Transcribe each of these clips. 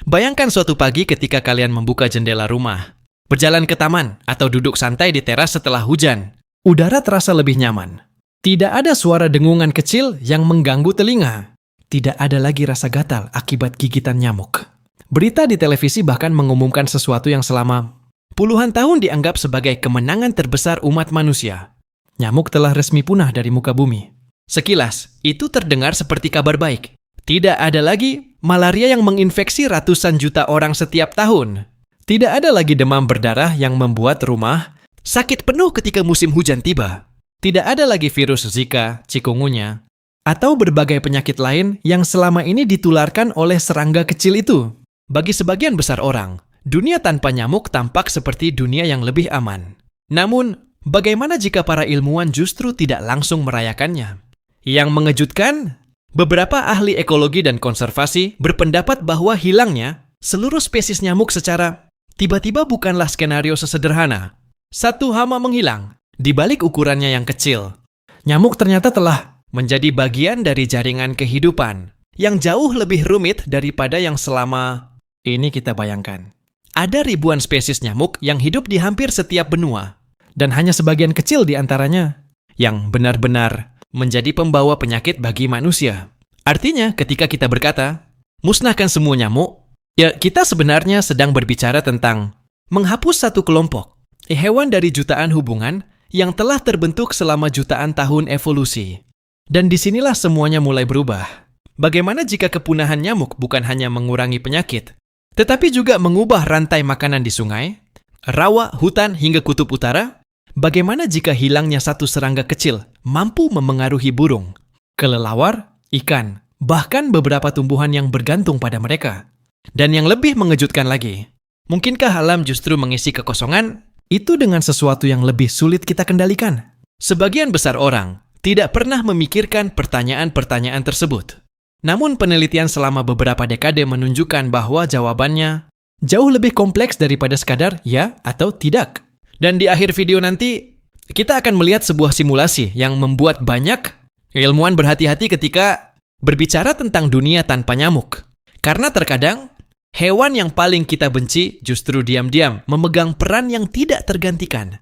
Bayangkan suatu pagi ketika kalian membuka jendela rumah, berjalan ke taman, atau duduk santai di teras setelah hujan. Udara terasa lebih nyaman. Tidak ada suara dengungan kecil yang mengganggu telinga. Tidak ada lagi rasa gatal akibat gigitan nyamuk. Berita di televisi bahkan mengumumkan sesuatu yang selama puluhan tahun dianggap sebagai kemenangan terbesar umat manusia. Nyamuk telah resmi punah dari muka bumi. Sekilas, itu terdengar seperti kabar baik. Tidak ada lagi malaria yang menginfeksi ratusan juta orang setiap tahun. Tidak ada lagi demam berdarah yang membuat rumah sakit penuh ketika musim hujan tiba. Tidak ada lagi virus Zika, chikungunya, atau berbagai penyakit lain yang selama ini ditularkan oleh serangga kecil itu. Bagi sebagian besar orang, dunia tanpa nyamuk tampak seperti dunia yang lebih aman. Namun, bagaimana jika para ilmuwan justru tidak langsung merayakannya? Yang mengejutkan, beberapa ahli ekologi dan konservasi berpendapat bahwa hilangnya seluruh spesies nyamuk secara tiba-tiba bukanlah skenario sesederhana. Satu hama menghilang, di balik ukurannya yang kecil. Nyamuk ternyata telah menjadi bagian dari jaringan kehidupan yang jauh lebih rumit daripada yang selama ini kita bayangkan. Ada ribuan spesies nyamuk yang hidup di hampir setiap benua, dan hanya sebagian kecil di antaranya yang benar-benar menjadi pembawa penyakit bagi manusia. Artinya, ketika kita berkata, musnahkan semua nyamuk, ya kita sebenarnya sedang berbicara tentang menghapus satu kelompok hewan dari jutaan hubungan yang telah terbentuk selama jutaan tahun evolusi. Dan disinilah semuanya mulai berubah. Bagaimana jika kepunahan nyamuk bukan hanya mengurangi penyakit, tetapi juga mengubah rantai makanan di sungai, rawa, hutan, hingga kutub utara? Bagaimana jika hilangnya satu serangga kecil mampu memengaruhi burung, kelelawar, ikan, bahkan beberapa tumbuhan yang bergantung pada mereka? Dan yang lebih mengejutkan lagi, mungkinkah alam justru mengisi kekosongan itu dengan sesuatu yang lebih sulit kita kendalikan? Sebagian besar orang tidak pernah memikirkan pertanyaan-pertanyaan tersebut. Namun penelitian selama beberapa dekade menunjukkan bahwa jawabannya jauh lebih kompleks daripada sekadar ya atau tidak. Dan di akhir video nanti, kita akan melihat sebuah simulasi yang membuat banyak ilmuwan berhati-hati ketika berbicara tentang dunia tanpa nyamuk. Karena terkadang, hewan yang paling kita benci justru diam-diam memegang peran yang tidak tergantikan.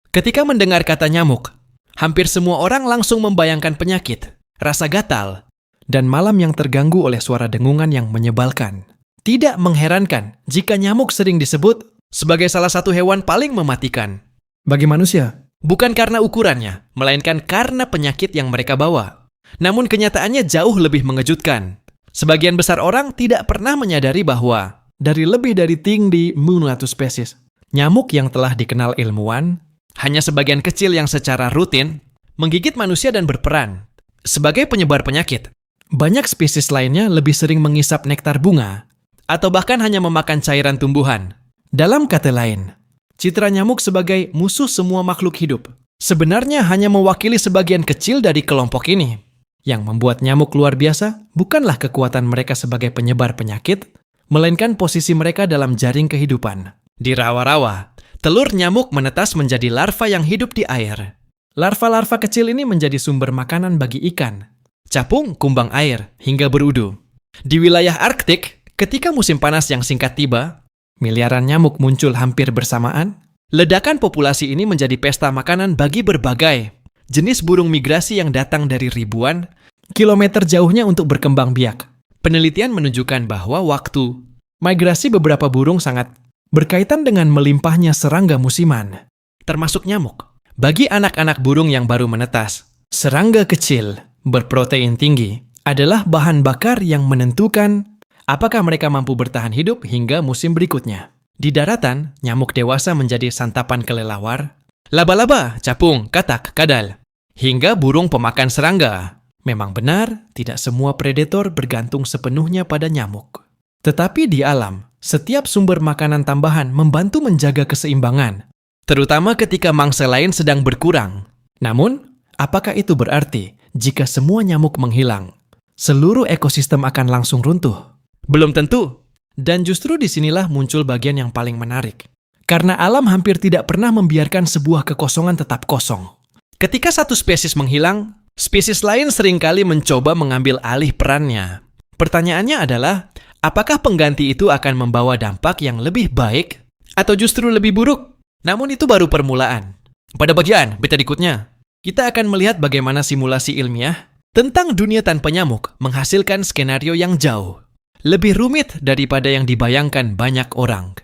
Ketika mendengar kata nyamuk, hampir semua orang langsung membayangkan penyakit, rasa gatal, dan malam yang terganggu oleh suara dengungan yang menyebalkan. Tidak mengherankan jika nyamuk sering disebut sebagai salah satu hewan paling mematikan bagi manusia. Bukan karena ukurannya, melainkan karena penyakit yang mereka bawa. Namun kenyataannya jauh lebih mengejutkan. Sebagian besar orang tidak pernah menyadari bahwa dari lebih dari tinggi 100 spesies nyamuk yang telah dikenal ilmuwan, hanya sebagian kecil yang secara rutin menggigit manusia dan berperan sebagai penyebar penyakit. Banyak spesies lainnya lebih sering mengisap nektar bunga atau bahkan hanya memakan cairan tumbuhan. Dalam kata lain, citra nyamuk sebagai musuh semua makhluk hidup sebenarnya hanya mewakili sebagian kecil dari kelompok ini. Yang membuat nyamuk luar biasa bukanlah kekuatan mereka sebagai penyebar penyakit, melainkan posisi mereka dalam jaring kehidupan. Di rawa-rawa, telur nyamuk menetas menjadi larva yang hidup di air. Larva-larva kecil ini menjadi sumber makanan bagi ikan, capung, kumbang air, hingga berudu. Di wilayah Arktik, ketika musim panas yang singkat tiba, miliaran nyamuk muncul hampir bersamaan. Ledakan populasi ini menjadi pesta makanan bagi berbagai jenis burung migrasi yang datang dari ribuan kilometer jauhnya untuk berkembang biak. Penelitian menunjukkan bahwa waktu migrasi beberapa burung sangat berkaitan dengan melimpahnya serangga musiman, termasuk nyamuk. Bagi anak-anak burung yang baru menetas, serangga kecil berprotein tinggi adalah bahan bakar yang menentukan apakah mereka mampu bertahan hidup hingga musim berikutnya. Di daratan, nyamuk dewasa menjadi santapan kelelawar, laba-laba, capung, katak, kadal, hingga burung pemakan serangga. Memang benar, tidak semua predator bergantung sepenuhnya pada nyamuk. Tetapi di alam, setiap sumber makanan tambahan membantu menjaga keseimbangan, terutama ketika mangsa lain sedang berkurang. Namun, apakah itu berarti jika semua nyamuk menghilang, seluruh ekosistem akan langsung runtuh? Belum tentu. Dan justru disinilah muncul bagian yang paling menarik. Karena alam hampir tidak pernah membiarkan sebuah kekosongan tetap kosong. Ketika satu spesies menghilang, spesies lain seringkali mencoba mengambil alih perannya. Pertanyaannya adalah, apakah pengganti itu akan membawa dampak yang lebih baik atau justru lebih buruk? Namun itu baru permulaan. Pada bagian beta berikutnya, kita akan melihat bagaimana simulasi ilmiah tentang dunia tanpa nyamuk menghasilkan skenario yang jauh lebih rumit daripada yang dibayangkan banyak orang.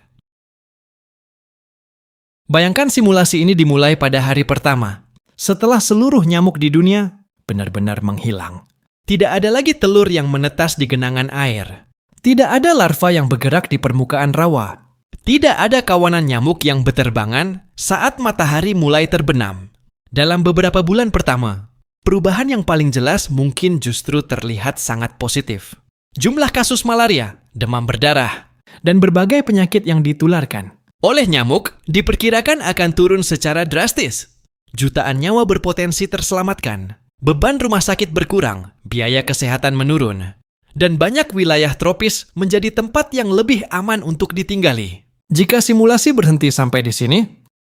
Bayangkan simulasi ini dimulai pada hari pertama, setelah seluruh nyamuk di dunia benar-benar menghilang. Tidak ada lagi telur yang menetas di genangan air. Tidak ada larva yang bergerak di permukaan rawa. Tidak ada kawanan nyamuk yang berterbangan saat matahari mulai terbenam. Dalam beberapa bulan pertama, perubahan yang paling jelas mungkin justru terlihat sangat positif. Jumlah kasus malaria, demam berdarah, dan berbagai penyakit yang ditularkan oleh nyamuk diperkirakan akan turun secara drastis. Jutaan nyawa berpotensi terselamatkan, beban rumah sakit berkurang, biaya kesehatan menurun, dan banyak wilayah tropis menjadi tempat yang lebih aman untuk ditinggali. Jika simulasi berhenti sampai di sini,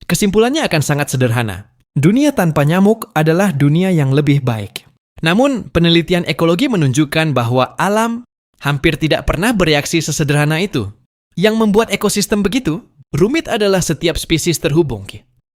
kesimpulannya akan sangat sederhana. Dunia tanpa nyamuk adalah dunia yang lebih baik. Namun, penelitian ekologi menunjukkan bahwa alam hampir tidak pernah bereaksi sesederhana itu. Yang membuat ekosistem begitu rumit adalah setiap spesies terhubung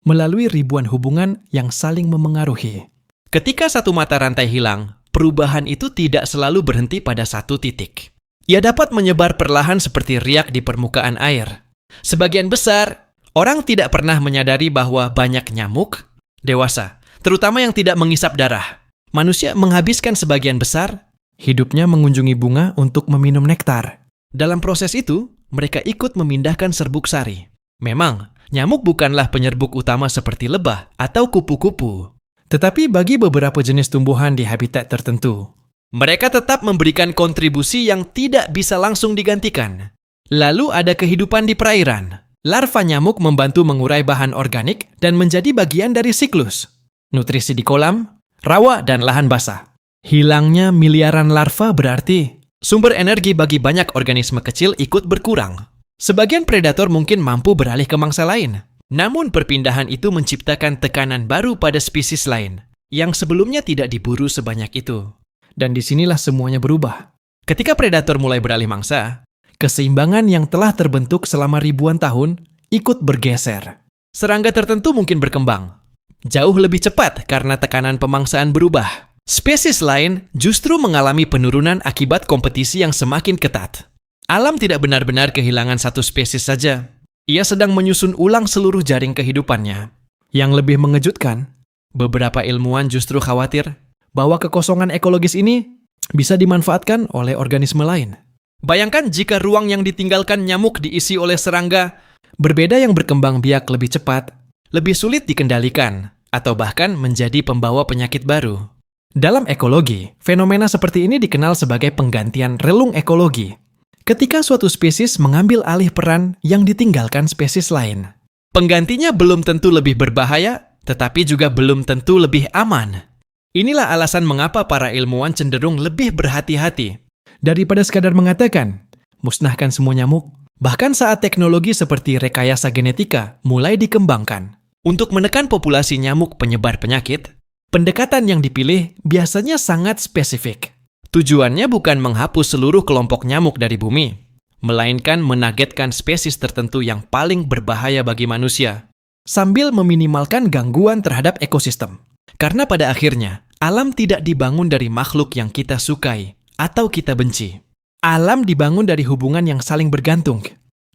melalui ribuan hubungan yang saling memengaruhi. Ketika satu mata rantai hilang, perubahan itu tidak selalu berhenti pada satu titik. Ia dapat menyebar perlahan seperti riak di permukaan air. Sebagian besar, orang tidak pernah menyadari bahwa banyak nyamuk dewasa, terutama yang tidak menghisap darah. Manusia menghabiskan sebagian besar hidupnya mengunjungi bunga untuk meminum nektar. Dalam proses itu, mereka ikut memindahkan serbuk sari. Memang, nyamuk bukanlah penyerbuk utama seperti lebah atau kupu-kupu. Tetapi bagi beberapa jenis tumbuhan di habitat tertentu, mereka tetap memberikan kontribusi yang tidak bisa langsung digantikan. Lalu ada kehidupan di perairan. Larva nyamuk membantu mengurai bahan organik dan menjadi bagian dari siklus nutrisi di kolam, rawa, dan lahan basah. Hilangnya miliaran larva berarti sumber energi bagi banyak organisme kecil ikut berkurang. Sebagian predator mungkin mampu beralih ke mangsa lain. Namun perpindahan itu menciptakan tekanan baru pada spesies lain yang sebelumnya tidak diburu sebanyak itu. Dan disinilah semuanya berubah. Ketika predator mulai beralih mangsa, keseimbangan yang telah terbentuk selama ribuan tahun ikut bergeser. Serangga tertentu mungkin berkembang jauh lebih cepat karena tekanan pemangsaan berubah. Spesies lain justru mengalami penurunan akibat kompetisi yang semakin ketat. Alam tidak benar-benar kehilangan satu spesies saja. Ia sedang menyusun ulang seluruh jaring kehidupannya. Yang lebih mengejutkan, beberapa ilmuwan justru khawatir bahwa kekosongan ekologis ini bisa dimanfaatkan oleh organisme lain. Bayangkan jika ruang yang ditinggalkan nyamuk diisi oleh serangga, berbeda yang berkembang biak lebih cepat, lebih sulit dikendalikan, atau bahkan menjadi pembawa penyakit baru. Dalam ekologi, fenomena seperti ini dikenal sebagai penggantian relung ekologi. Ketika suatu spesies mengambil alih peran yang ditinggalkan spesies lain. Penggantinya belum tentu lebih berbahaya, tetapi juga belum tentu lebih aman. Inilah alasan mengapa para ilmuwan cenderung lebih berhati-hati. Daripada sekadar mengatakan, musnahkan semua nyamuk. Bahkan saat teknologi seperti rekayasa genetika mulai dikembangkan untuk menekan populasi nyamuk penyebar penyakit, pendekatan yang dipilih biasanya sangat spesifik. Tujuannya bukan menghapus seluruh kelompok nyamuk dari bumi, melainkan menargetkan spesies tertentu yang paling berbahaya bagi manusia, sambil meminimalkan gangguan terhadap ekosistem. Karena pada akhirnya, alam tidak dibangun dari makhluk yang kita sukai atau kita benci. Alam dibangun dari hubungan yang saling bergantung.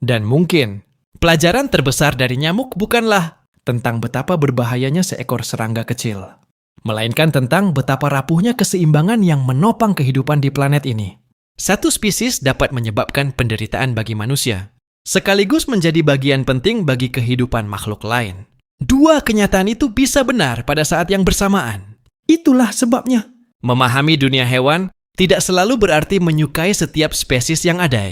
Dan mungkin, pelajaran terbesar dari nyamuk bukanlah tentang betapa berbahayanya seekor serangga kecil, melainkan tentang betapa rapuhnya keseimbangan yang menopang kehidupan di planet ini. Satu spesies dapat menyebabkan penderitaan bagi manusia, sekaligus menjadi bagian penting bagi kehidupan makhluk lain. Dua kenyataan itu bisa benar pada saat yang bersamaan. Itulah sebabnya, memahami dunia hewan tidak selalu berarti menyukai setiap spesies yang ada.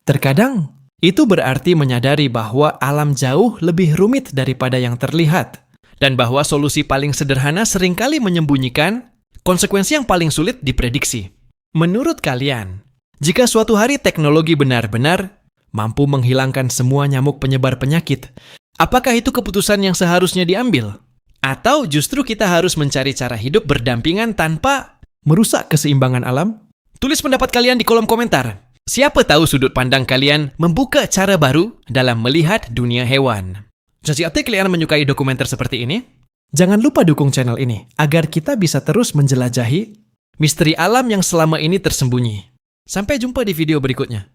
Terkadang, itu berarti menyadari bahwa alam jauh lebih rumit daripada yang terlihat, dan bahwa solusi paling sederhana seringkali menyembunyikan konsekuensi yang paling sulit diprediksi. Menurut kalian, jika suatu hari teknologi benar-benar mampu menghilangkan semua nyamuk penyebar penyakit, apakah itu keputusan yang seharusnya diambil? Atau justru kita harus mencari cara hidup berdampingan tanpa merusak keseimbangan alam? Tulis pendapat kalian di kolom komentar. Siapa tahu sudut pandang kalian membuka cara baru dalam melihat dunia hewan. Jika kalian menyukai dokumenter seperti ini, jangan lupa dukung channel ini agar kita bisa terus menjelajahi misteri alam yang selama ini tersembunyi. Sampai jumpa di video berikutnya.